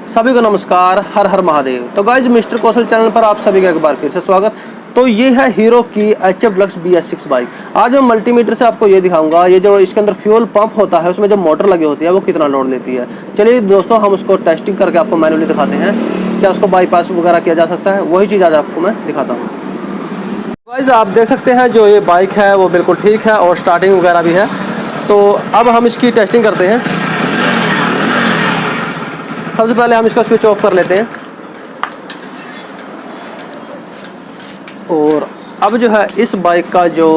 सभी को नमस्कार, हर हर महादेव। तो गाइज मिस्टर कौशल चैनल पर आप सभी का एक बार फिर से स्वागत। तो ये है हीरो की HF Lux BS6 बाइक। आज मैं मल्टीमीटर से आपको ये दिखाऊंगा, ये जो इसके अंदर फ्यूल पंप होता है उसमें जो मोटर लगी होती है वो कितना लोड लेती है। चलिए दोस्तों, हम उसको टेस्टिंग करके आपको मैनुअली दिखाते हैं, क्या उसको बाईपास वगैरह किया जा सकता है। वही चीज़ आज आपको मैं दिखाता हूँ। गाइज आप देख सकते हैं जो ये बाइक है वो बिल्कुल ठीक है और स्टार्टिंग वगैरह भी है। तो अब हम इसकी टेस्टिंग करते हैं। सबसे पहले हम इसका स्विच ऑफ कर लेते हैं और अब जो है इस बाइक का जो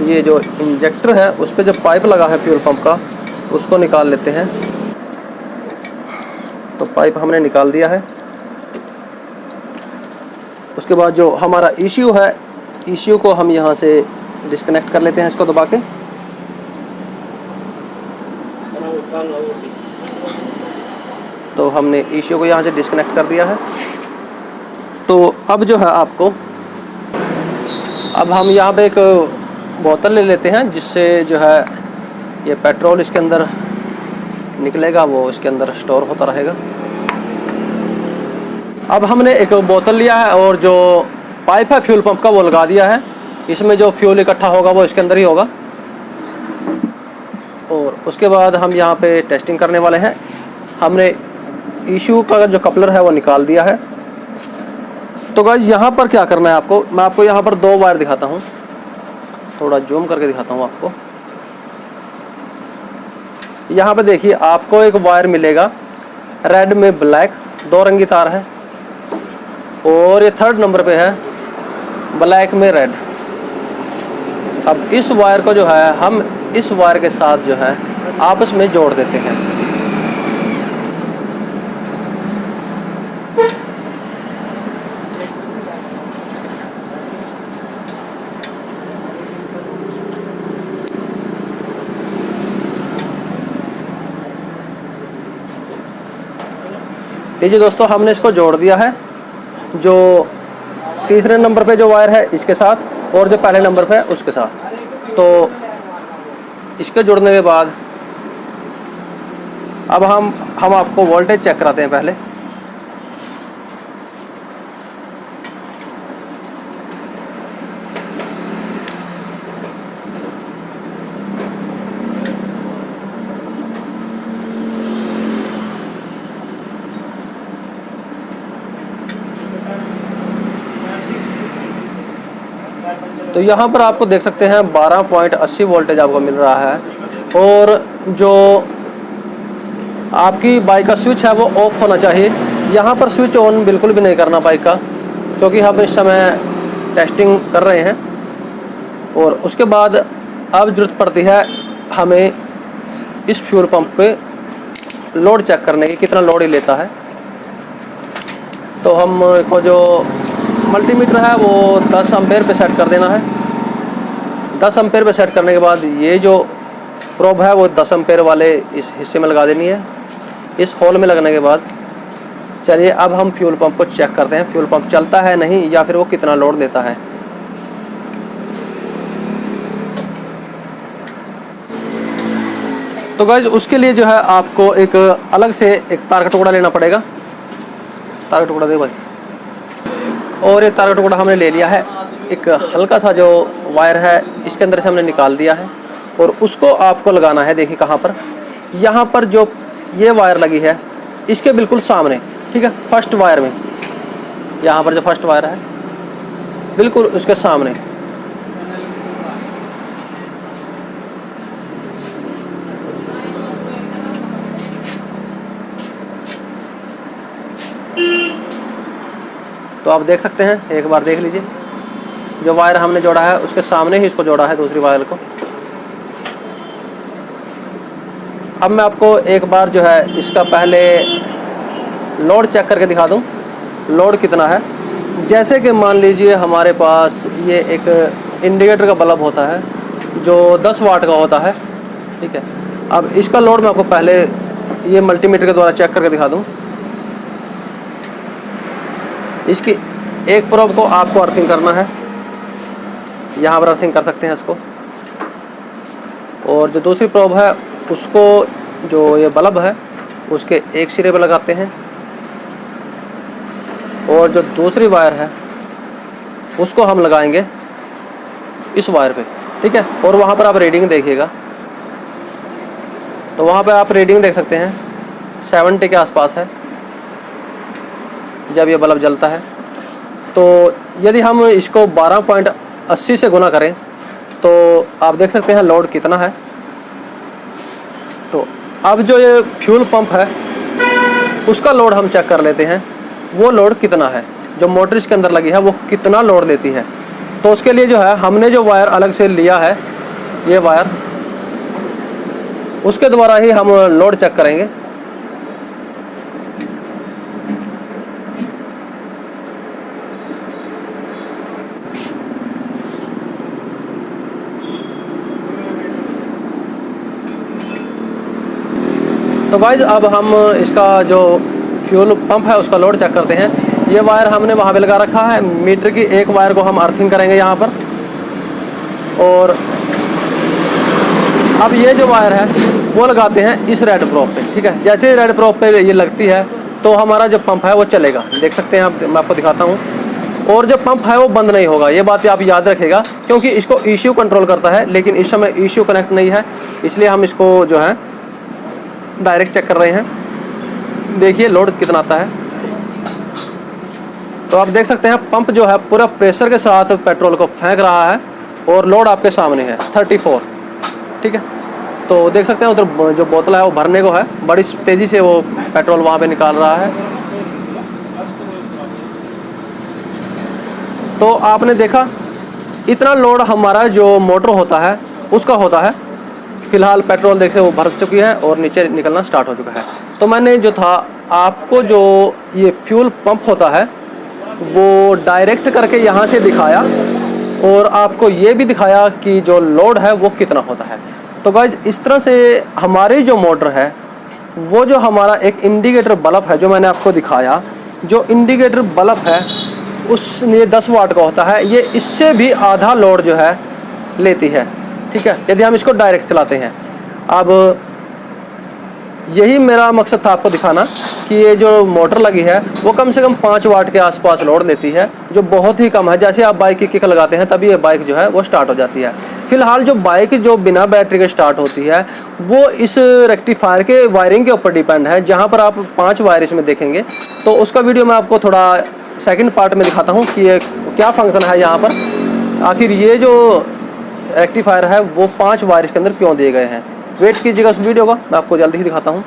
ये जो इंजेक्टर है उस पर जो पाइप लगा है फ्यूल पंप का उसको निकाल लेते हैं। तो पाइप हमने निकाल दिया है। उसके बाद जो हमारा ECU है, ECU को हम यहाँ से डिस्कनेक्ट कर लेते हैं इसको दबा के। तो हमने ECU को यहाँ से डिस्कनेक्ट कर दिया है। तो अब जो है आपको, अब हम यहाँ पे एक बोतल ले लेते हैं जिससे जो है ये पेट्रोल इसके अंदर निकलेगा, वो इसके अंदर स्टोर होता रहेगा। अब हमने एक बोतल लिया है और जो पाइप है फ्यूल पंप का वो लगा दिया है। इसमें जो फ्यूल इकट्ठा होगा वो इसके अंदर ही होगा। और उसके बाद हम यहाँ पे टेस्टिंग करने वाले हैं। हमने ECU का जो कपलर है वो निकाल दिया है। तो गाइस यहाँ पर क्या करना है आपको, मैं आपको यहाँ पर 2 वायर दिखाता हूँ, थोड़ा जूम करके दिखाता हूँ आपको। यहाँ पे देखिए आपको एक वायर मिलेगा रेड में ब्लैक, 2 रंगी तार है और ये 3rd नंबर पे है ब्लैक में रेड। अब इस वायर को जो है हम इस वायर के साथ जो है आपस में जोड़ देते हैं। लीजिए दोस्तों, हमने इसको जोड़ दिया है। जो तीसरे नंबर पे जो वायर है इसके साथ और जो पहले नंबर पे है उसके साथ। तो इसके जुड़ने के बाद अब हम आपको वोल्टेज चेक कराते हैं पहले। तो यहाँ पर आपको देख सकते हैं 12.80 वोल्टेज आपको मिल रहा है। और जो आपकी बाइक का स्विच है वो ऑफ होना चाहिए। यहाँ पर स्विच ऑन बिल्कुल भी नहीं करना बाइक का, क्योंकि हम इस समय टेस्टिंग कर रहे हैं। और उसके बाद अब ज़रूरत पड़ती है हमें इस फ्यूल पंप पे लोड चेक करने की, कितना लोड ही लेता है। तो हम को जो मल्टीमीटर है वो 10 एम्पेयर पे सेट कर देना है। 10 एम्पेयर पे सेट करने के बाद ये जो प्रोब है वो 10 एम्पेयर वाले इस हिस्से में लगा देनी है। इस होल में लगने के बाद चलिए अब हम फ्यूल पंप को चेक करते हैं, फ्यूल पंप चलता है नहीं या फिर वो कितना लोड देता है। तो गाइज उसके लिए जो है आपको एक अलग से एक तार का टुकड़ा लेना पड़ेगा। तार का टुकड़ा दे भाई। और ये तार का टुकड़ा हमने ले लिया है। एक हल्का सा जो वायर है इसके अंदर से हमने निकाल दिया है और उसको आपको लगाना है। देखिए कहाँ पर, यहाँ पर जो ये वायर लगी है इसके बिल्कुल सामने, ठीक है, फर्स्ट वायर में, यहाँ पर जो फर्स्ट वायर है बिल्कुल उसके सामने। तो आप देख सकते हैं, एक बार देख लीजिए, जो वायर हमने जोड़ा है उसके सामने ही इसको जोड़ा है दूसरी वायर को। अब मैं आपको एक बार जो है इसका पहले लोड चेक करके दिखा दूं, लोड कितना है। जैसे कि मान लीजिए हमारे पास ये एक इंडिकेटर का बल्ब होता है जो 10 वाट का होता है, ठीक है। अब इसका लोड मैं आपको पहले ये मल्टीमीटर के द्वारा चेक करके दिखा दूं। इसकी एक प्रोब को आपको अर्थिंग करना है, यहाँ पर अर्थिंग कर सकते हैं इसको। और जो दूसरी प्रोब है उसको, जो ये बल्ब है उसके एक सिरे पर लगाते हैं और जो दूसरी वायर है उसको हम लगाएंगे इस वायर पे, ठीक है। और वहाँ पर आप रीडिंग देखिएगा, तो वहाँ पे आप रीडिंग देख सकते हैं 70 के आसपास है जब ये बल्ब जलता है। तो यदि हम इसको 12.80 से गुना करें तो आप देख सकते हैं लोड कितना है। तो अब जो ये फ्यूल पंप है उसका लोड हम चेक कर लेते हैं, वो लोड कितना है, जो मोटर इसके अंदर लगी है वो कितना लोड लेती है। तो उसके लिए जो है हमने जो वायर अलग से लिया है, ये वायर, उसके द्वारा ही हम लोड चेक करेंगे। तो गाइस अब हम इसका जो फ्यूल पंप है उसका लोड चेक करते हैं। ये वायर हमने वहाँ पे लगा रखा है, मीटर की एक वायर को हम अर्थिंग करेंगे यहाँ पर। और अब ये जो वायर है वो लगाते हैं इस रेड प्रोप पे, ठीक है। जैसे ही रेड प्रोप पे ये लगती है तो हमारा जो पंप है वो चलेगा, देख सकते हैं आप, मैं आपको दिखाता हूँ। और जो पंप है वो बंद नहीं होगा, ये बात आप याद रखिएगा, क्योंकि इसको ईसीयू कंट्रोल करता है, लेकिन इस समय ईसीयू कनेक्ट नहीं है, इसलिए हम इसको जो है डायरेक्ट चेक कर रहे हैं। देखिए लोड कितना आता है। तो आप देख सकते हैं पंप जो है पूरा प्रेशर के साथ पेट्रोल को फेंक रहा है और लोड आपके सामने है 34, ठीक है। तो देख सकते हैं उधर जो बोतल है वो भरने को है, बड़ी तेज़ी से वो पेट्रोल वहाँ पे निकाल रहा है। तो आपने देखा इतना लोड हमारा जो मोटर होता है उसका होता है। फिलहाल पेट्रोल देखिए वो भर चुकी है और नीचे निकलना स्टार्ट हो चुका है। तो मैंने जो था आपको जो ये फ्यूल पंप होता है वो डायरेक्ट करके यहाँ से दिखाया और आपको ये भी दिखाया कि जो लोड है वो कितना होता है। तो गाइज इस तरह से हमारी जो मोटर है वो जो हमारा एक इंडिकेटर बल्ब है जो मैंने आपको दिखाया, जो इंडिकेटर बल्ब है उस ये 10 वाट का होता है, ये इससे भी आधा लोड जो है लेती है, ठीक है, यदि हम इसको डायरेक्ट चलाते हैं। अब यही मेरा मकसद था आपको दिखाना कि ये जो मोटर लगी है वो कम से कम 5 वाट के आसपास लोड लेती है, जो बहुत ही कम है। जैसे आप बाइक की किक लगाते हैं तभी ये बाइक जो है वो स्टार्ट हो जाती है। फिलहाल जो बाइक जो बिना बैटरी के स्टार्ट होती है वो इस रेक्टिफायर के वायरिंग के ऊपर डिपेंड है, जहाँ पर आप 5 वायर इसमें देखेंगे। तो उसका वीडियो मैं आपको थोड़ा सेकंड पार्ट में दिखाता हूँ कि ये क्या फंक्शन है यहाँ पर, आखिर ये जो रेक्टिफायर है वो 5 वायर इसके अंदर क्यों दिए गए हैं। वेट कीजिएगा उस वीडियो का, मैं आपको जल्दी ही दिखाता हूँ।